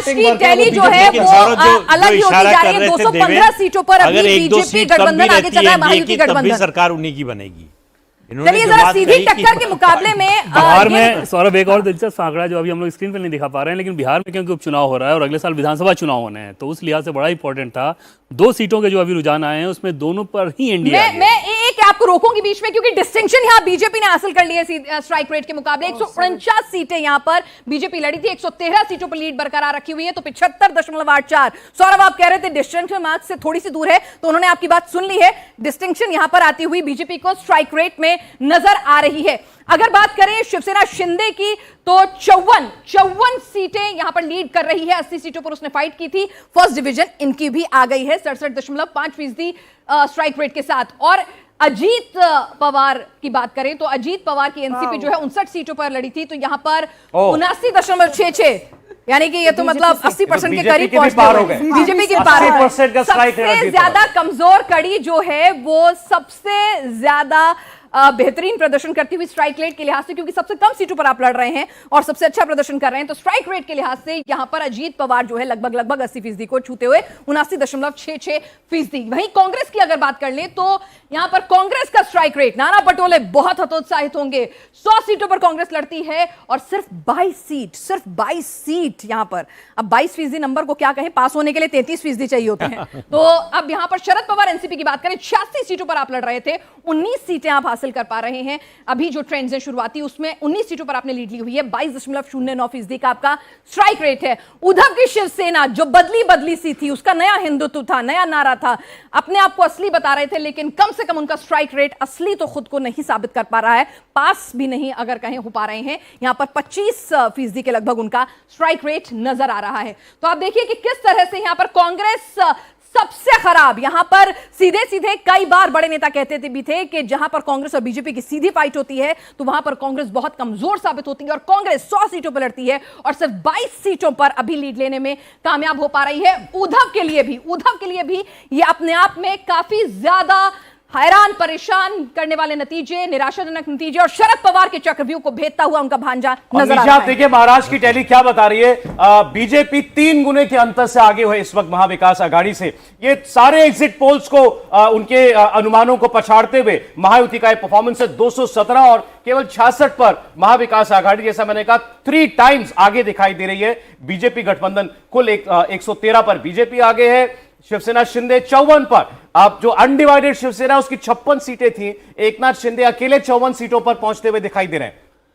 आज की टैली जो है वो अलग ही होती जा रही है। 215 सीटों पर अभी बीजेपी गठबंधन आगे चल रहा है, महायुति गठबंधन। सरकार उन्हीं की बनेगी। चलिए जरा सीधी टक्कर के मुकाबले में बिहार में सौरभ एक और दिलचस्प आंकड़ा जो अभी हम लोग स्क्रीन पर नहीं दिखा पा रहे हैं, लेकिन बिहार में क्योंकि उपचुनाव हो रहा है और अगले साल विधानसभा चुनाव होने हैं, तो उस लिहाज से बड़ा इंपॉर्टेंट था। 2 सीटों के जो अभी रुझान आए हैं उसमें दोनों पर ही एनडीए। मैं एक आपको रोकूंगी बीच में, क्योंकि डिस्टिंक्शन यहाँ बीजेपी ने हासिल कर ली है स्ट्राइक रेट के मुकाबले। 149 सीटें यहाँ पर बीजेपी लड़ी थी, 113 सीटों पर लीड बरकरार रखी हुई है, तो 75.84। सौरभ आप कह रहे थे डिस्टिंक्शन मार्क्स से थोड़ी सी दूर है, तो उन्होंने आपकी बात सुन ली है। डिस्टिंक्शन यहाँ पर आती हुई बीजेपी को स्ट्राइक रेट में नजर आ रही है। अगर बात करें शिवसेना शिंदे की, तो 54 सीटें यहां पर लीड कर रही है। 80 सीटों पर उसने फाइट की थी। फर्स्ट डिवीजन इनकी भी आ गई है 67.5% स्ट्राइक रेट के साथ। और अजीत पवार की बात करें तो अजीत पवार की एनसीपी जो है 59 सीटों पर लड़ी थी, तो यहां पर 79.66, यानी कि ये तो मतलब 80% के करीब पहुंचे। बीजेपी के पार है। सबसे ज्यादा कमजोर कड़ी जो है वो सबसे ज्यादा बेहतरीन प्रदर्शन करती हुई स्ट्राइक रेट के लिहाज से, क्योंकि सबसे कम सीटों पर आप लड़ रहे हैं और सबसे अच्छा प्रदर्शन कर रहे हैं, तो स्ट्राइक रेट के लिहाज से यहां पर अजीत पवार जो है लगभग 80% को छूते हुए 79.66%। वहीं कांग्रेस की अगर बात कर ले तो यहां पर कांग्रेस का स्ट्राइक रेट, नाना पटोले बहुत हतोत्साहित होंगे। 100 सीटों पर कांग्रेस लड़ती है और सिर्फ 22 सीट यहां पर। अब 22% नंबर को क्या कहें, पास होने के लिए 33% चाहिए होते हैं। तो अब यहां पर शरद पवार एनसीपी की बात करें, 86 सीटों पर आप लड़ रहे थे, 19 सीटें आप हासिल कर पा रहे हैं। अभी जो ट्रेंड्स है शुरुआती, उसमें 19 सीटों पर आपने लीड ली हुई है। 22.09% का आपका स्ट्राइक रेट है। उद्धव की शिवसेना जो बदली सी थी, उसका नया हिंदुत्व था, नया नारा था, अपने आप को असली बता रहे थे, लेकिन कम से कम उनका स्ट्राइक रेट असली तो खुद को नहीं साबित कर पा रहा है, पास भी नहीं अगर कहें हो पा रहे हैं। यहां पर 25% के लगभग उनका स्ट्राइक रेट नजर आ रहा है। तो आप देखिए कि किस तरह से यहां पर कांग्रेस सबसे खराब। यहां पर सीधे कई बार बड़े नेता कहते भी थे कि जहां पर कांग्रेस और बीजेपी की सीधी फाइट होती है तो वहां पर कांग्रेस बहुत कमजोर साबित होती है, और कांग्रेस 100 सीटों पर लड़ती है और सिर्फ 22 सीटों पर अभी लीड लेने में कामयाब हो पा रही है। उद्धव के लिए भी ये अपने आप में काफी ज्यादा हैरान परेशान करने वाले नतीजे, निराशाजनक नतीजे, और शरद पवार के चक्रव्यूह को भेदता हुआ उनका भांजा नजर आ रहा है। देखिए महाराष्ट्र की टैली क्या बता रही है। बीजेपी 3 गुने के अंतर से आगे हुए इस वक्त महाविकास आघाड़ी से। ये सारे एग्जिट पोल्स को उनके अनुमानों को पछाड़ते हुए महायुति का परफॉर्मेंस है 217 और केवल 66 पर महाविकास आघाड़ी, जैसा मैंने कहा, 3 टाइम्स आगे दिखाई दे रही है। बीजेपी गठबंधन कुल 113 पर बीजेपी आगे है, शिवसेना शिंदे 54 पर। अब जो अनडिवाइडेड शिवसेना उसकी 56 सीटें थी, एकनाथ शिंदे अकेले 54 सीटों पर पहुंचते हुए दिखाई दे रहे हैं।